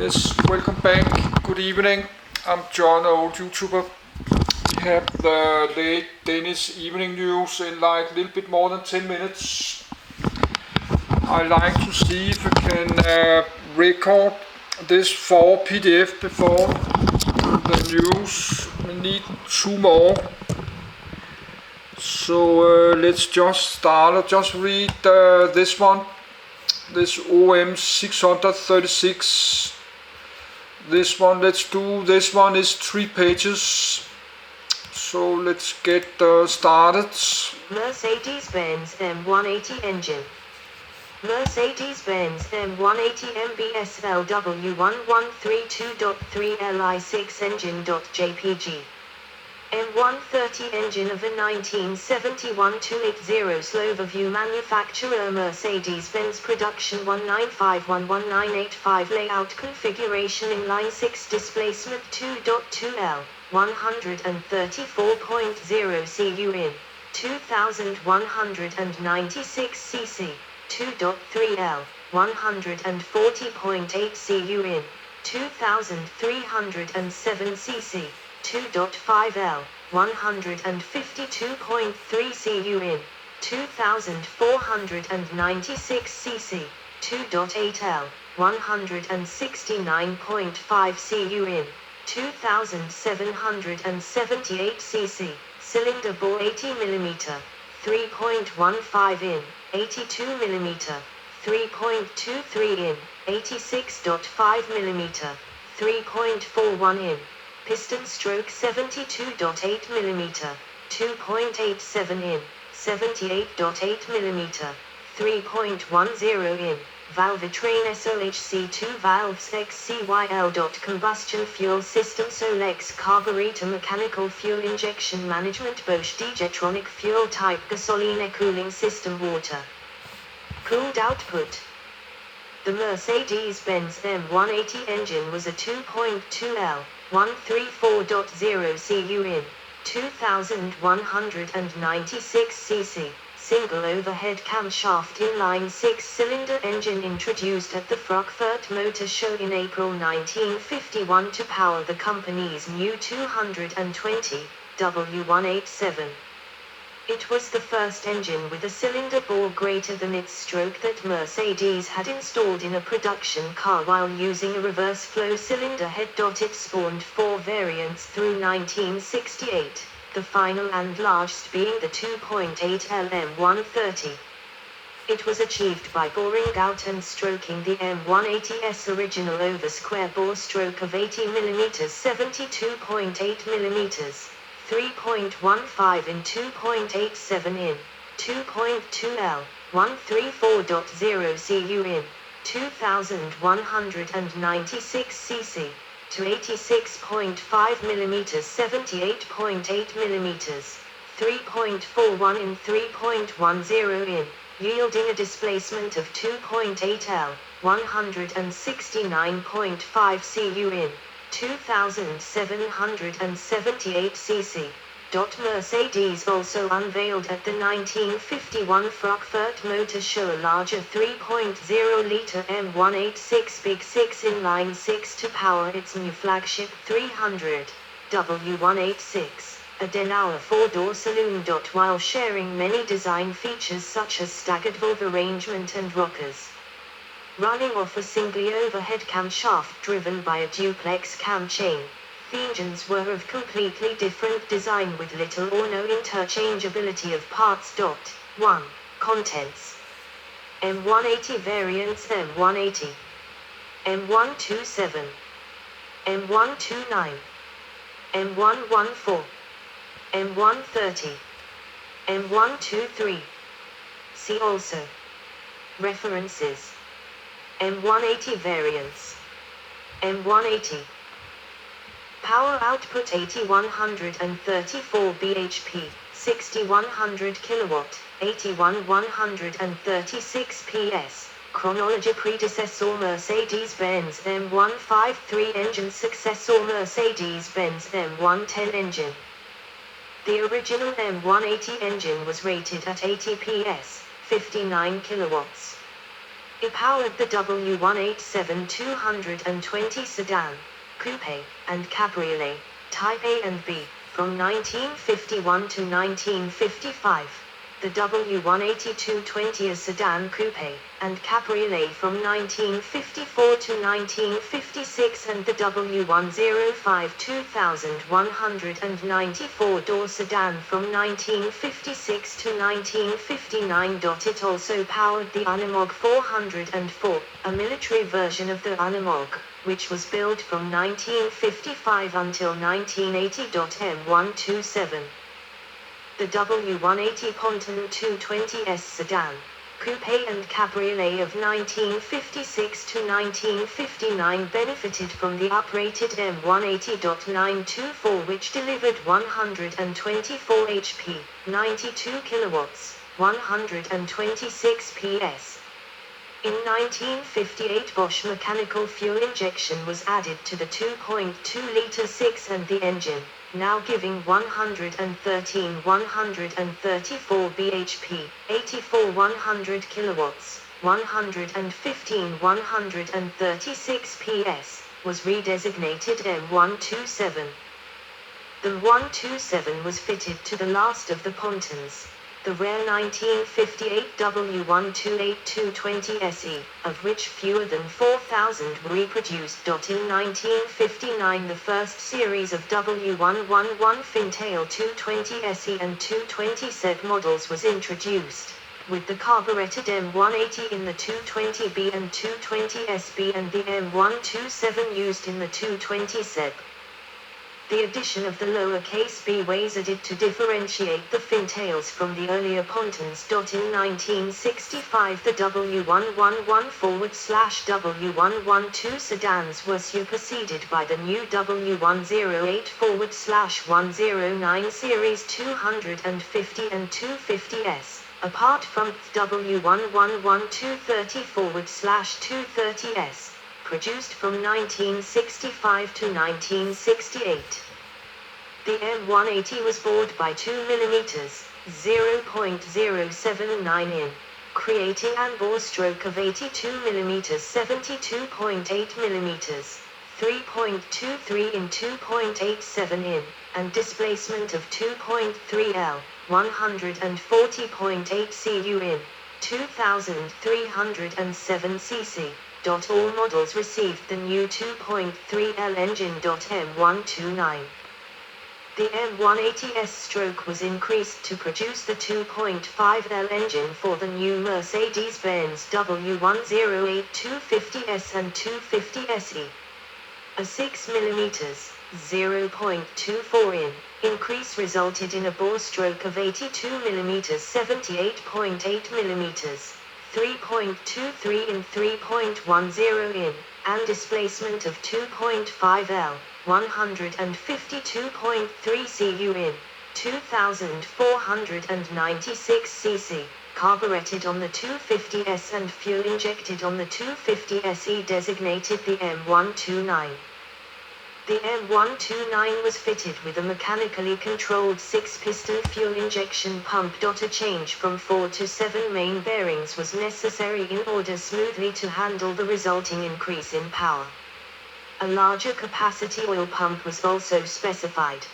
Yes, welcome back. Good evening. I'm John, old YouTuber. We have the late Danish evening news in like a little bit more than 10 minutes. I like to see if I can record this for PDF before the news. We need two more. So let's just start. I'll just read this one. This OM 636. This one, let's do, this one is 3 pages. So let's get started. Mercedes-Benz M180 engine. Mercedes-Benz M180 MBSLW1132.3 Li6 engine.jpg. M130 engine of a 1971 280 Slovak manufacturer. Mercedes-Benz production 19511985 layout configuration inline 6 displacement 2.2 L 134.0 cu in 2196 cc 2.3 L 140.8 cu in 2307 cc 2.5 L 152.3 cu in 2496 cc 2.8 L 169.5 cu in 2778 cc cylinder bore 80 mm 3.15 in 82 mm 3.23 in 86.5 mm 3.41 in piston stroke 72.8 mm 2.87 in 78.8 mm 3.10 in valvetrain SOHC2 valves XCYL. Combustion fuel system Solex carburetor mechanical fuel injection management Bosch Digetronic fuel type gasoline cooling system water cooled output. The Mercedes-Benz M180 engine was a 2.2 L 134.0 cu in 2196 cc single overhead camshaft inline 6-cylinder engine introduced at the Frankfurt Motor Show in April 1951 to power the company's new 220 W187. It was the first engine with a cylinder bore greater than its stroke that Mercedes had installed in a production car while using a reverse flow cylinder head. It spawned 4 variants through 1968, the final and largest being the 2.8 L M130. It was achieved by boring out and stroking the M180's original over square bore stroke of 80 mm 72.8 mm. 3.15 in 2.87 in 2.2 L 134.0 cu in 2196 cc to 86.5 mm 78.8 mm 3.41 in 3.10 in yielding a displacement of 2.8 L 169.5 cu in 2778 cc. Mercedes also unveiled at the 1951 Frankfurt Motor Show a larger 3.0-litre M186 Big 6 inline 6 to power its new flagship 300 W186, a Denauer 4-door saloon. While sharing many design features such as staggered valve arrangement and rockers. Running off a singly overhead camshaft driven by a duplex cam chain, the engines were of completely different design with little or no interchangeability of parts. 1. Contents. M180 variants M180, M127, M129, M114, M130, M123. See also. References. M180 variants. M180. Power output 8134 bhp, 6100 kW, 81136 PS. Chronology predecessor Mercedes-Benz M153 engine successor Mercedes-Benz M110 engine. The original M180 engine was rated at 80 PS, 59 kilowatts. It powered the W187-220 sedan, coupe, and cabriolet, Type A and B, from 1951 to 1955. The W180-220 a sedan coupe and cabriolet from 1954 to 1956, and the W105 2194-door sedan from 1956 to 1959. It also powered the Unimog 404, a military version of the Unimog, which was built from 1955 until 1980. M127. The W180 Ponton 220S sedan, coupe and cabriolet of 1956 to 1959 benefited from the uprated M180.924, which delivered 124 HP, 92 kilowatts, 126 PS. In 1958, Bosch mechanical fuel injection was added to the 2.2-liter 6 and the engine, now giving 134 bhp, 84 100 kilowatts, 136 PS, was redesignated M127. The 127 was fitted to the last of the Pontons, the rare 1958 W128-220 SE, of which fewer than 4,000 were reproduced. In 1959, the first series of W111 Fintail 220 SE and 220 SEB models was introduced, with the carburetted M180 in the 220B and 220 SB and the M127 used in the 220 SEB. The addition of the lowercase b was added to differentiate the Fintails from the earlier Pontons. In 1965, the W111/W112 sedans were superseded by the new W108/109 series 250 and 250S, apart from W111/230/230S. Produced from 1965 to 1968. The M180 was bored by 2 mm, 0.079 in, creating an bore stroke of 82 mm, 72.8 mm, 3.23 in, 2.87 in, and displacement of 2.3 L, 140.8 cu in, 2,307 cc. All models received the new 2.3L engine. M129. The M180S stroke was increased to produce the 2.5L engine for the new Mercedes-Benz W108 250S and 250SE. A 6 mm, 0.24 in, increase resulted in a bore stroke of 82 mm, 78.8 mm. 3.23 in, 3.10 in, and displacement of 2.5 L, 152.3 cu in, 2,496 cc, carburetted on the 250S and fuel injected on the 250SE, designated the M129. The M129 was fitted with a mechanically controlled 6-piston fuel injection pump. A change from 4 to 7 main bearings was necessary in order smoothly to handle the resulting increase in power. A larger capacity oil pump was also specified.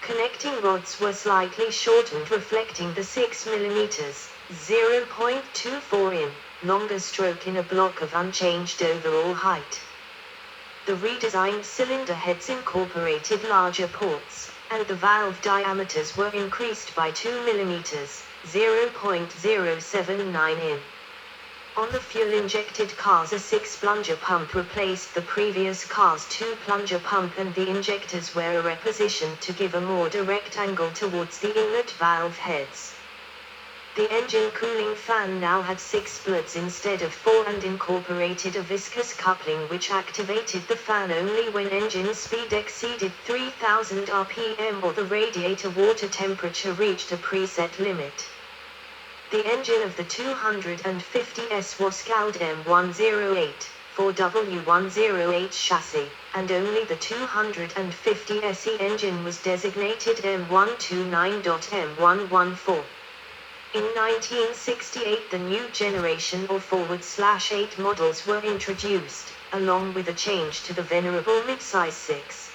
Connecting rods were slightly shortened, reflecting the 6 mm, 0.24 in, longer stroke in a block of unchanged overall height. The redesigned cylinder heads incorporated larger ports, and the valve diameters were increased by 2 mm, 0.079 in. On the fuel-injected cars, a 6-plunger pump replaced the previous car's 2-plunger pump, and the injectors were repositioned to give a more direct angle towards the inlet valve heads. The engine cooling fan now had 6 splits instead of 4 and incorporated a viscous coupling which activated the fan only when engine speed exceeded 3000 rpm or the radiator water temperature reached a preset limit. The engine of the 250S was scaled M108 for W108 chassis, and only the 250SE engine was designated M129. M114. In 1968 the new generation or /8 models were introduced, along with a change to the venerable midsize 6.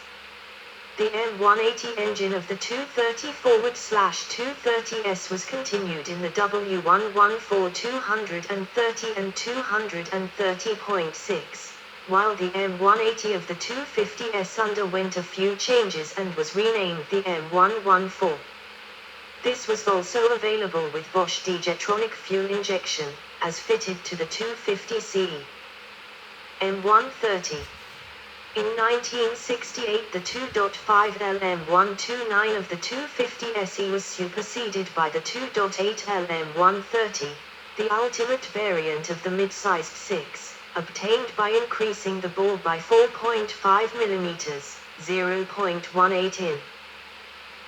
The M180 engine of the 230/230S was continued in the W114 230 and 230.6, while the M180 of the 250S underwent a few changes and was renamed the M114. This was also available with Bosch Digetronic fuel injection, as fitted to the 250CE. M130. In 1968 the 2.5L M129 of the 250SE was superseded by the 2.8L M130, the ultimate variant of the mid-sized 6, obtained by increasing the bore by 4.5 mm, 0.18 in.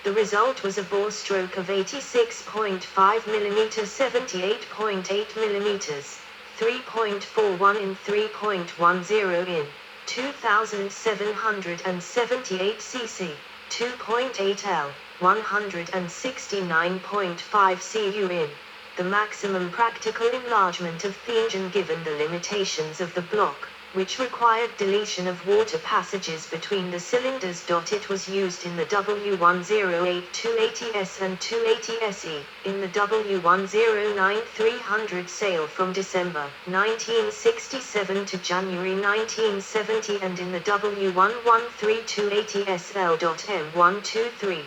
The result was a bore stroke of 86.5 mm, 78.8 mm, 3.41 in, 3.10 in, 2778 cc, 2.8 L, 169.5 cu in. The maximum practical enlargement of the engine given the limitations of the block, which required deletion of water passages between the cylinders. It was used in the W108 280S and 280SE, in the W109 300 sale from December 1967 to January 1970 and in the W113 280SL.M123.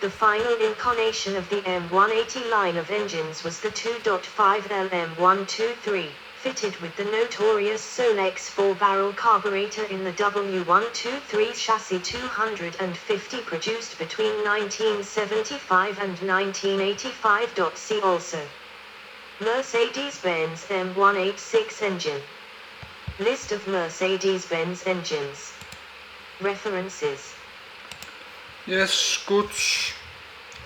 The final incarnation of the M180 line of engines was the 2.5L M123. Fitted with the notorious Solex 4-barrel carburetor in the W123 chassis 250 produced between 1975 and 1985. See also Mercedes-Benz M186 engine. List of Mercedes-Benz engines. References. Yes, good.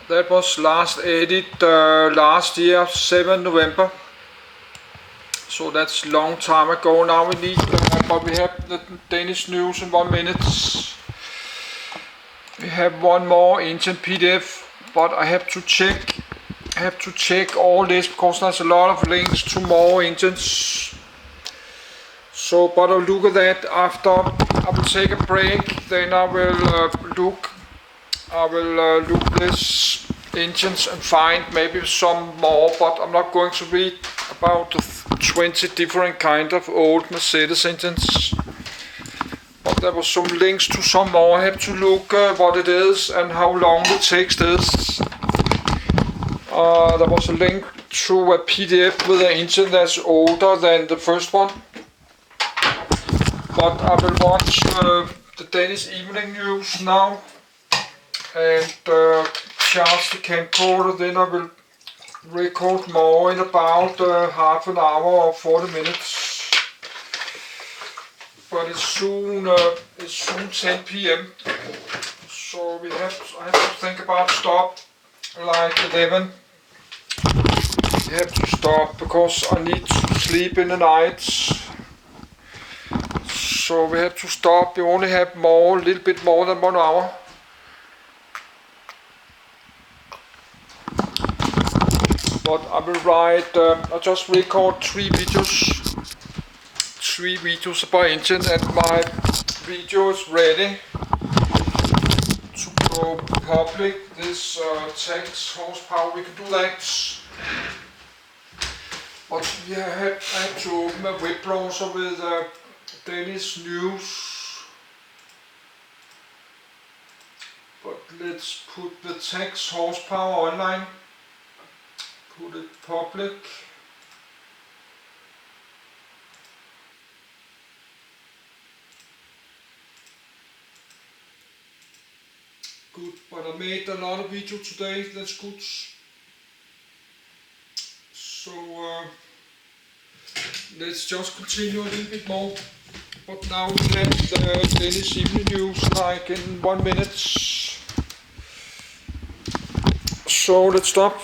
That was last edit last year, 7 November. So that's long time ago. Now we need, but we have the Danish news in 1 minute. We have one more engine PDF, but I have to check all this because there's a lot of links to more engines. So, but I'll look at that after. I will take a break. Then I will look this engines and find maybe some more. But I'm not going to read about the 20 different kind of old Mercedes engines, but there was some links to some more. I have to look what it is and how long the text is. There was a link to a PDF with an engine that's older than the first one, but I will watch the Danish evening news now and charge the camcorder, then I will record more in about half an hour or 40 minutes. But it's soon 10 p.m. So I have to think about stop like 11. We have to stop because I need to sleep in the night. So we have to stop. We only have a little bit more than 1 hour. But I will write, I just record 3 videos about engine, and my video is ready to go public. This takes horsepower, we can do that. But we have to open a web browser with Danish news. But let's put the text horsepower online. Put it public. Good, but I made a lot of video today, that's good. So let's just continue a little bit more. But now we have the Danish evening news like in 1 minute. So let's stop.